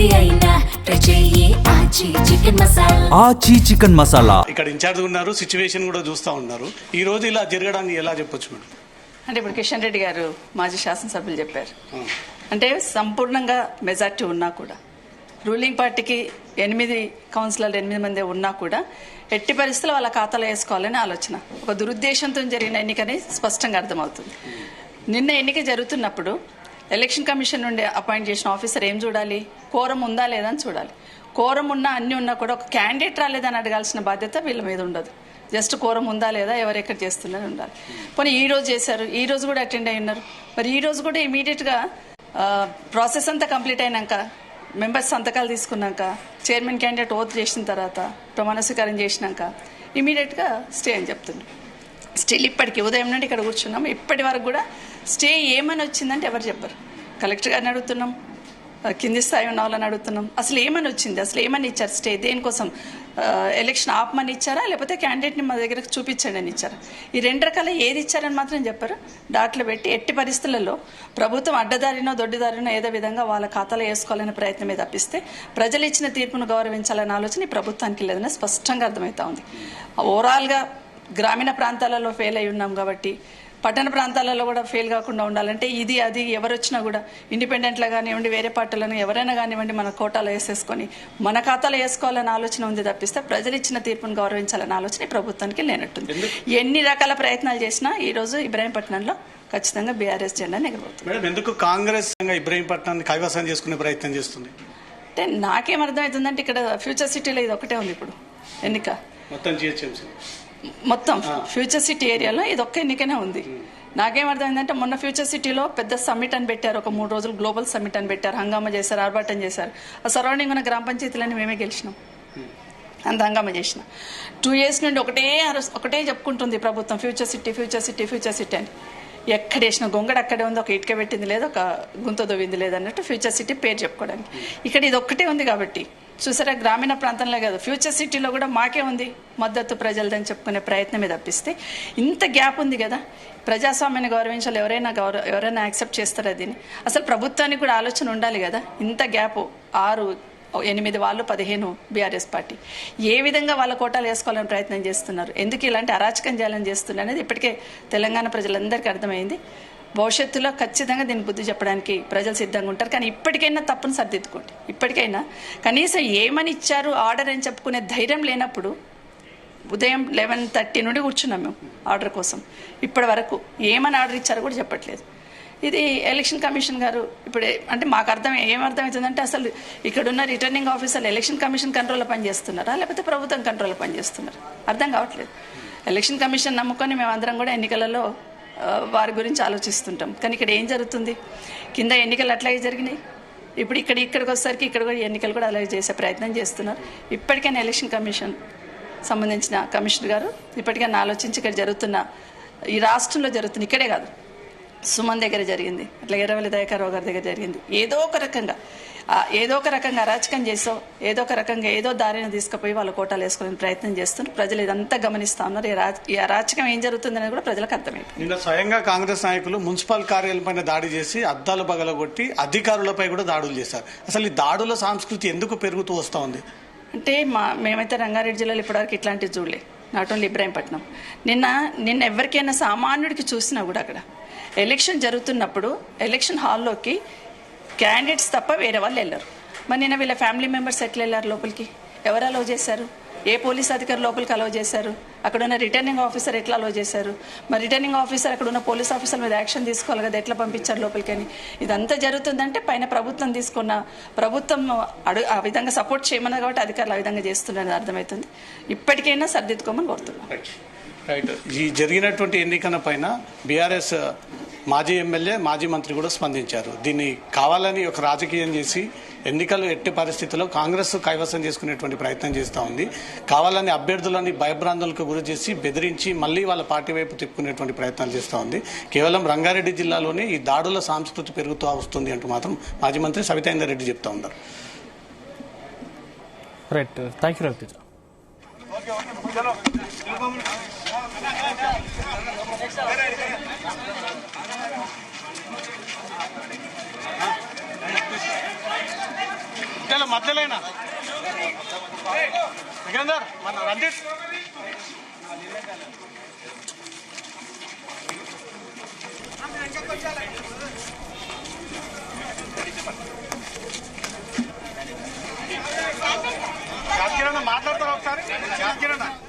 ఏది అయినా ట్రై చెయ్యి ఆచి చికెన్ మసాలా. ఆచి చికెన్ మసాలా. ఇక్కడ ఇన్ఛార్జ్ ఉన్నారు, సిచ్యువేషన్ కూడా చూస్తూ ఉన్నారు. ఈ రోజు ఇలా జరగడాన్ని ఎలా చెప్పొచ్చు మేడం? అంటే ఇప్పుడు కిషన్ రెడ్డి గారు మాజీ శాసనసభ్యులు చెప్పారు, అంటే సంపూర్ణంగా మెజార్టీ ఉన్నా కూడా రూలింగ్ పార్టీకి 8 కౌన్సిలర్లు 8 మంది ఉన్నా కూడా ఎట్టి పరిస్థితుల్లో వాళ్ళ ఖాతాలో వేసుకోవాలని ఆలోచన, ఒక దురుద్దేశంతో జరిగిన ఎన్నికని స్పష్టంగా అర్థమవుతుంది. నిన్న ఎన్నిక జరుగుతున్నప్పుడు ఎలక్షన్ కమిషన్ నుండి అపాయింట్ చేసిన ఆఫీసర్ ఏం చూడాలి? కోరం ఉందా లేదా అని చూడాలి. కోరం ఉన్నా అన్ని ఉన్నా కూడా ఒక క్యాండిడేట్ రాలేదని అడగాల్సిన బాధ్యత వీళ్ళ మీద ఉండదు. జస్ట్ కోరం ఉందా లేదా, ఎవరెక్కడ చేస్తున్నారని ఉండాలి. పోనీ ఈ రోజు చేశారు, ఈ రోజు కూడా అటెండ్ అయి ఉన్నారు. మరి ఈ రోజు కూడా ఇమీడియట్గా ప్రాసెస్ అంతా కంప్లీట్ అయినాక, మెంబర్స్ సంతకాలు తీసుకున్నాక, చైర్మన్ క్యాండిడేట్ ఓత్ చేసిన తర్వాత, ప్రమాణ స్వీకారం చేసినాక ఇమీడియట్గా స్టే అని చెప్తున్నారు. స్టిల్ ఇప్పటికి ఉదయం నుండి ఇక్కడ కూర్చున్నాం, ఇప్పటి వరకు కూడా స్టే ఏమని వచ్చిందంటే ఎవరు చెప్పరు. కలెక్టర్ గారిని అడుగుతున్నాం, కింది స్థాయి ఉన్న వాళ్ళని అడుగుతున్నాం, అసలు ఏమని వచ్చింది, అసలు ఏమని ఇచ్చారు స్టే? దేనికోసం? ఎలక్షన్ ఆపమని ఇచ్చారా, లేకపోతే క్యాండిడేట్ని మా దగ్గరకు చూపించండి అని ఇచ్చారా? ఈ 2 రకాల ఏది ఇచ్చారని మాత్రం చెప్పారు. డాట్లు పెట్టి ఎట్టి పరిస్థితులలో ప్రభుత్వం అడ్డదారినో దొడ్డిదారినో ఏదో విధంగా వాళ్ళ ఖాతాలో వేసుకోవాలనే ప్రయత్నమే తప్పిస్తే ప్రజలు ఇచ్చిన తీర్పును గౌరవించాలనే ఆలోచన ఈ ప్రభుత్వానికి లేదని స్పష్టంగా అర్థమవుతా ఉంది. ఓవరాల్గా గ్రామీణ ప్రాంతాలలో ఫెయిల్ అయి ఉన్నాం కాబట్టి పట్టణ ప్రాంతాలలో కూడా ఫెయిల్ కాకుండా ఉండాలంటే ఇది అది ఎవరు వచ్చినా కూడా ఇండిపెండెంట్లా కానివ్వండి, వేరే పార్టీలను ఎవరైనా కానివ్వండి, మన కోటాలో వేసేసుకొని మన ఖాతాలో వేసుకోవాలనే ఆలోచన ఉంది తప్పిస్తే ప్రజలు ఇచ్చిన తీర్పును గౌరవించాలనే ఆలోచన ఈ ప్రభుత్వానికి లేనట్టుంది. ఎన్ని రకాల ప్రయత్నాలు చేసినా ఈ రోజు ఇబ్రాహీంపట్నంలో ఖచ్చితంగా బీఆర్ఎస్ జెండా ఎగరబోతుంది. ఎందుకు కాంగ్రెస్ ఇబ్రాహీంపట్నాన్ని కైవసం చేసుకునే ప్రయత్నం చేస్తుంది అంటే నాకేం అర్థమవుతుందంటే ఇక్కడ ఫ్యూచర్ సిటీలో ఇది ఒకటే ఉంది. ఇప్పుడు ఎన్నిక మొత్తం ఫ్యూచర్ సిటీ ఏరియాలో ఇది ఒక్క ఎన్నికనే ఉంది. నాకేం అర్థమైందంటే మొన్న ఫ్యూచర్ సిటీలో పెద్ద సమ్మిట్ అని పెట్టారు, ఒక 3 రోజులు గ్లోబల్ సమ్మిట్ అని పెట్టారు, హంగామా చేశారు, ఆర్భాటం చేశారు. ఆ సరౌండింగ్ ఉన్న గ్రామ పంచాయతీలన్నీ మేమే గెలిచినాం, అంత హంగామా చేసిన. 2 years నుండి ఒకటే చెప్పుకుంటుంది ప్రభుత్వం, future city future city future city అని. ఎక్కడ వేసిన గొంగడ అక్కడే ఉంది, ఒక ఇటుక పెట్టింది లేదు, ఒక గుంత దొవ్వింది లేదన్నట్టు ఫ్యూచర్ సిటీ పేరు చెప్పుకోవడానికి. ఇక్కడ ఇది ఒక్కటే ఉంది కాబట్టి చూసారా, గ్రామీణ ప్రాంతంలో కాదు ఫ్యూచర్ సిటీలో కూడా మాకే ఉంది మద్దతు ప్రజలదని చెప్పుకునే ప్రయత్నమే తప్పిస్తే ఇంత గ్యాప్ ఉంది కదా. ప్రజాస్వామ్యాన్ని గౌరవించాలి, ఎవరైనా యాక్సెప్ట్ చేస్తారా దీన్ని? అసలు ప్రభుత్వానికి కూడా ఆలోచన ఉండాలి కదా. ఇంత గ్యాప్ 6, 8 వాళ్ళు 15 బీఆర్ఎస్ పార్టీ ఏ విధంగా వాళ్ళ కోటాలు వేసుకోవాలని ప్రయత్నం చేస్తున్నారు, ఎందుకు ఇలాంటి అరాచకం చేయాలని చేస్తున్నారు అనేది ఇప్పటికే తెలంగాణ ప్రజలందరికీ అర్థమైంది. భవిష్యత్తులో ఖచ్చితంగా దీన్ని బుద్ధి చెప్పడానికి ప్రజలు సిద్ధంగా ఉంటారు. కానీ ఇప్పటికైనా తప్పును సర్దిద్దుకోండి. ఇప్పటికైనా కనీసం ఏమని ఇచ్చారు ఆర్డర్ అని చెప్పుకునే ధైర్యం లేనప్పుడు ఉదయం 11:30 నుండి కూర్చున్నాం మేము ఆర్డర్ కోసం, ఇప్పటి వరకు ఏమని ఆర్డర్ ఇచ్చారో కూడా చెప్పట్లేదు. ఇది ఎలక్షన్ కమిషన్ గారు ఇప్పుడే అంటే మాకు ఏమర్థమవుతుందంటే అసలు ఇక్కడున్న రిటర్నింగ్ ఆఫీసర్లు ఎలక్షన్ కమిషన్ కంట్రోల్లో పనిచేస్తున్నారా, లేకపోతే ప్రభుత్వం కంట్రోల్లో పనిచేస్తున్నారా అర్థం కావట్లేదు. ఎలక్షన్ కమిషన్ నమ్ముకొని మేమందరం కూడా ఎన్నికలలో వారి గురించి ఆలోచిస్తుంటాం. కానీ ఇక్కడ ఏం జరుగుతుంది? కింద ఎన్నికలు అట్లాగే జరిగినాయి, ఇప్పుడు ఇక్కడికి వచ్చేసరికి ఇక్కడ కూడా ఎన్నికలు కూడా అలాగే చేసే ప్రయత్నం చేస్తున్నారు. ఇప్పటికైనా ఎలక్షన్ కమిషన్ సంబంధించిన కమిషనర్ గారు ఇప్పటికైనా ఆలోచించి ఇక్కడ జరుగుతున్న, ఈ రాష్ట్రంలో జరుగుతున్న, ఇక్కడే కాదు సుమన్ దగ్గర జరిగింది, అట్లా ఎర్రవల్లి దయాకర్రావు గారి దగ్గర జరిగింది, ఏదో ఒక రకంగా అరాచకం చేసో ఏదో ఒక రకంగా ఏదో దారిని తీసుకుపోయి వాళ్ళ కోటాలు వేసుకునే ప్రయత్నం చేస్తున్నారు. ప్రజలు ఇదంతా గమనిస్తా ఉన్నారు. ఈ అరాచకం ఏం జరుగుతుందనేది కూడా ప్రజలకు అర్థమైపోయింది. నిన్న స్వయంగా కాంగ్రెస్ నాయకులు మున్సిపల్ కార్యాలయంపై దాడి చేసి అద్దాలు పగలగొట్టి అధికారులపై కూడా దాడులు చేశారు. అసలు ఈ దాడుల సంస్కృతి ఎందుకు పెరుగుతూ వస్తూ ఉంది? అంటే మేమైతే రంగారెడ్డి జిల్లాలో ఇప్పటివరకు ఇట్లాంటివి చూడలేదు, నాట్ ఓన్లీ ఇబ్రాహీంపట్నం. నిన్న ఎవరికైనా సామాన్యుడికి చూసినా కూడా అక్కడ ఎలక్షన్ జరుగుతున్నప్పుడు ఎలక్షన్ హాల్లోకి క్యాండిడేట్స్ తప్ప వేరే వాళ్ళు వెళ్ళరు. మరి నిన్న వీళ్ళ ఫ్యామిలీ మెంబర్స్ ఎట్లా వెళ్ళారు లోపలికి? ఎవరు అలౌ చేశారు? ఏ పోలీస్ అధికారి లోపలికి అలౌ చేశారు? అక్కడ ఉన్న రిటర్నింగ్ ఆఫీసర్ ఎట్లా అలౌ చేశారు? మరి రిటర్నింగ్ ఆఫీసర్ అక్కడ ఉన్న పోలీస్ ఆఫీసర్ మీద యాక్షన్ తీసుకోవాలి కదా, ఎట్లా పంపించారు లోపలికి అని. ఇదంతా జరుగుతుందంటే పైన ప్రభుత్వం ఆ విధంగా సపోర్ట్ చేయమన్నది కాబట్టి అధికారులు ఆ విధంగా చేస్తున్నారని అర్థమవుతుంది. ఇప్పటికైనా సర్దిద్దుకోమని కోరుతున్నాం. రైట్. ఈ జరిగినటువంటి ఎన్నికల పైన బీఆర్ఎస్ మాజీ ఎమ్మెల్యే మాజీ మంత్రి కూడా స్పందించారు. దీన్ని కావాలని ఒక రాజకీయం చేసి ఎన్నికలు ఎట్టి పరిస్థితుల్లో కాంగ్రెస్ కైవసం చేసుకునేటువంటి ప్రయత్నం చేస్తూ ఉంది. కావాలని అభ్యర్థులని భయభ్రాంతులకు గురి చేసి బెదిరించి మళ్లీ వాళ్ళ పార్టీ వైపు తిప్పుకునేటువంటి ప్రయత్నాలు చేస్తూ ఉంది. కేవలం రంగారెడ్డి జిల్లాలోనే ఈ దాడుల సంస్కృతి పెరుగుతూ వస్తుంది అంటూ మాత్రం మాజీ మంత్రి సబితా ఇందర్ రెడ్డి చెప్తా ఉన్నారు. Right, thank you Raviteja. మధ్యలోనా సికందర్ మన రంజిత్ మాట్లాడతారు ఒకసారి.